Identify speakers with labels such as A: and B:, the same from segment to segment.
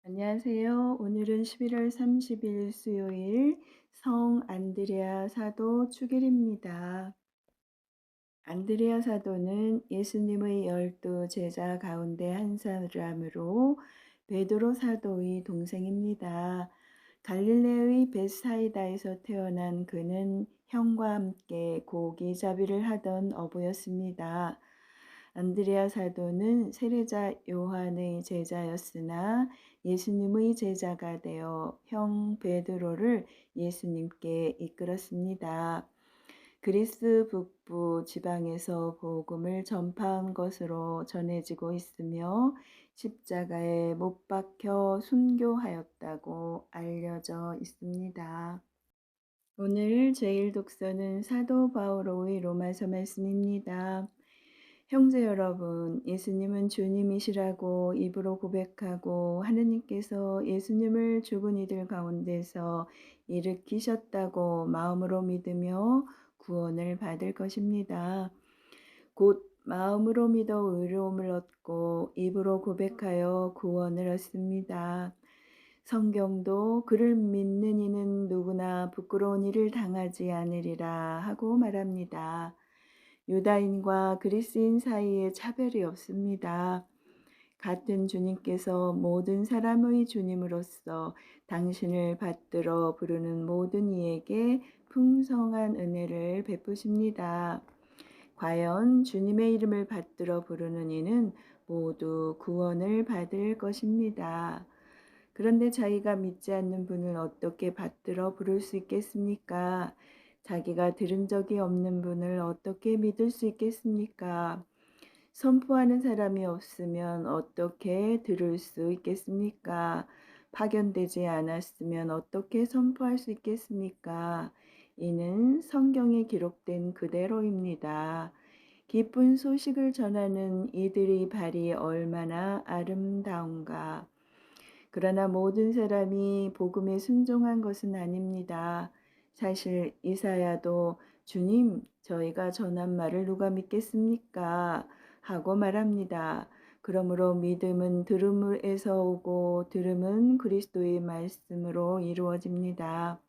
A: 안녕하세요. 오늘은 11월 30일 수요일 성 안드레아 사도 축일입니다. 안드레아 사도는 예수님의 12 제자 가운데 한 사람으로 베드로 사도의 동생입니다. 갈릴레의 베사이다에서 태어난 그는 형과 함께 고기잡이를 하던 어부였습니다. 안드레아 사도는 세례자 요한의 제자였으나 예수님의 제자가 되어 형 베드로를 예수님께 이끌었습니다. 그리스 북부 지방에서 복음을 전파한 것으로 전해지고 있으며 십자가에 못 박혀 순교하였다고 알려져 있습니다. 오늘 제일 독서는 사도 바오로의 로마서 말씀입니다. 형제 여러분, 예수님은 주님이시라고 입으로 고백하고 하느님께서 예수님을 죽은 이들 가운데서 일으키셨다고 마음으로 믿으며 구원을 받을 것입니다. 곧 마음으로 믿어 의로움을 얻고 입으로 고백하여 구원을 얻습니다. 성경도 그를 믿는 이는 누구나 부끄러운 일을 당하지 않으리라 하고 말합니다. 유다인과 그리스인 사이에 차별이 없습니다. 같은 주님께서 모든 사람의 주님으로서 당신을 받들어 부르는 모든 이에게 풍성한 은혜를 베푸십니다. 과연 주님의 이름을 받들어 부르는 이는 모두 구원을 받을 것입니다. 그런데 자기가 믿지 않는 분을 어떻게 받들어 부를 수 있겠습니까? 자기가 들은 적이 없는 분을 어떻게 믿을 수 있겠습니까? 선포하는 사람이 없으면 어떻게 들을 수 있겠습니까? 파견되지 않았으면 어떻게 선포할 수 있겠습니까? 이는 성경에 기록된 그대로입니다. 기쁜 소식을 전하는 이들의 발이 얼마나 아름다운가. 그러나 모든 사람이 복음에 순종한 것은 아닙니다. 사실 이사야도 주님, 저희가 전한 말을 누가 믿겠습니까? 하고 말합니다. 그러므로 믿음은 들음에서 오고 들음은 그리스도의 말씀으로 이루어집니다.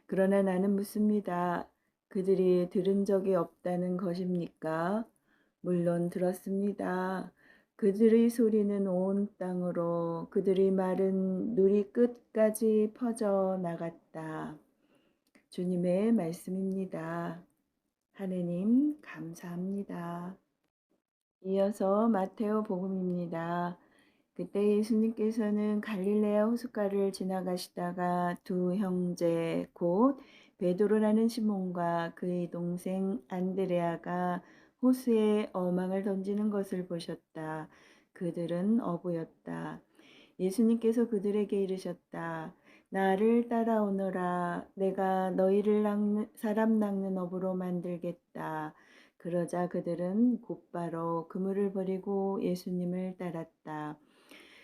A: 그러나 나는 묻습니다. 그들이 들은 적이 없다는 것입니까? 물론 들었습니다. 그들의 소리는 온 땅으로 그들의 말은 누리 끝까지 퍼져 나갔다. 주님의 말씀입니다. 하느님 감사합니다. 이어서 마테오 복음입니다. 그때 예수님께서는 갈릴레아 호숫가를 지나가시다가 두 형제 곧 베드로라는 시몬과 그의 동생 안드레아가 호수에 어망을 던지는 것을 보셨다. 그들은 어부였다. 예수님께서 그들에게 이르셨다. 나를 따라오너라. 내가 너희를 사람 낚는 어부로 만들겠다. 그러자 그들은 곧바로 그물을 버리고 예수님을 따랐다.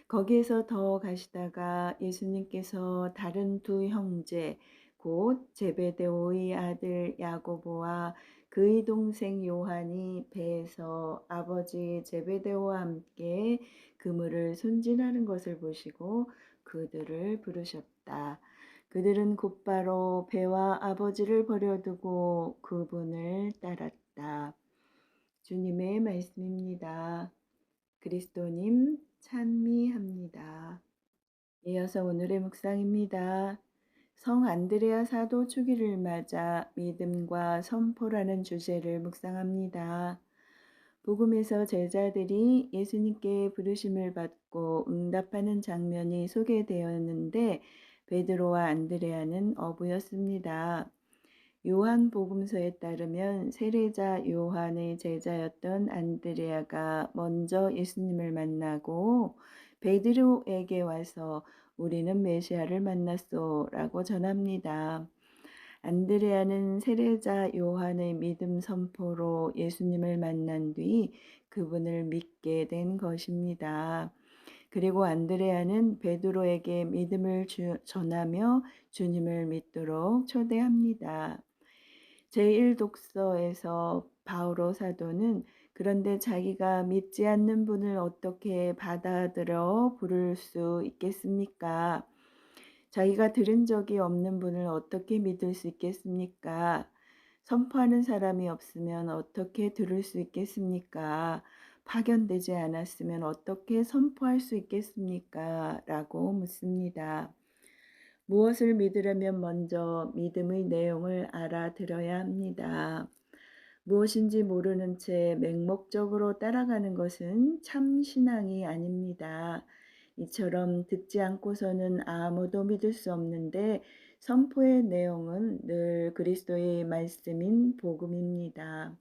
A: 거기에서 더 가시다가 예수님께서 다른 두 형제 곧 제베데오의 아들 야고보와 그의 동생 요한이 배에서 아버지 제베데오와 함께 그물을 손질하는 것을 보시고 그들을 부르셨다. 그들은 곧바로 배와 아버지를 버려두고 그분을 따랐다. 주님의 말씀입니다. 그리스도님 찬미합니다. 이어서 오늘의 묵상입니다. 성 안드레아 사도 주기를 맞아 믿음과 선포라는 주제를 묵상합니다. 복음에서 제자들이 예수님께 부르심을 받고 응답하는 장면이 소개되었는데 베드로와 안드레아는 어부였습니다. 요한복음서에 따르면 세례자 요한의 제자였던 안드레아가 먼저 예수님을 만나고 베드로에게 와서 우리는 메시아를 만났소라고 전합니다. 안드레아는 세례자 요한의 믿음 선포로 예수님을 만난 뒤 그분을 믿게 된 것입니다. 그리고 안드레아는 베드로에게 믿음을 전하며 주님을 믿도록 초대합니다. 제1독서에서 바오로 사도는 그런데 자기가 믿지 않는 분을 어떻게 받아들여 부를 수 있겠습니까? 자기가 들은 적이 없는 분을 어떻게 믿을 수 있겠습니까? 선포하는 사람이 없으면 어떻게 들을 수 있겠습니까? 파견되지 않았으면 어떻게 선포할 수 있겠습니까? 라고 묻습니다. 무엇을 믿으려면 먼저 믿음의 내용을 알아들어야 합니다. 무엇인지 모르는 채 맹목적으로 따라가는 것은 참 신앙이 아닙니다. 이처럼 듣지 않고서는 아무도 믿을 수 없는데 선포의 내용은 늘 그리스도의 말씀인 복음입니다.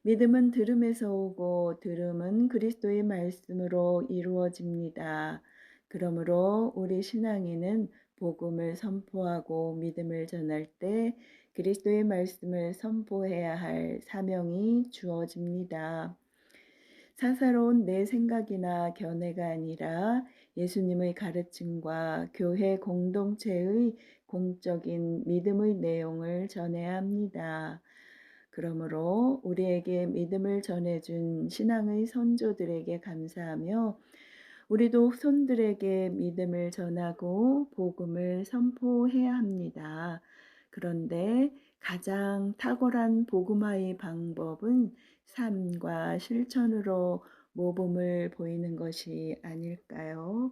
A: 믿음은 들음에서 오고 들음은 그리스도의 말씀으로 이루어집니다. 그러므로 우리 신앙인은 복음을 선포하고 믿음을 전할 때 그리스도의 말씀을 선포해야 할 사명이 주어집니다. 사사로운 내 생각이나 견해가 아니라 예수님의 가르침과 교회 공동체의 공적인 믿음의 내용을 전해야 합니다. 그러므로 우리에게 믿음을 전해준 신앙의 선조들에게 감사하며 우리도 후손들에게 믿음을 전하고 복음을 선포해야 합니다. 그런데 가장 탁월한 복음화의 방법은 삶과 실천으로 모범을 보이는 것이 아닐까요?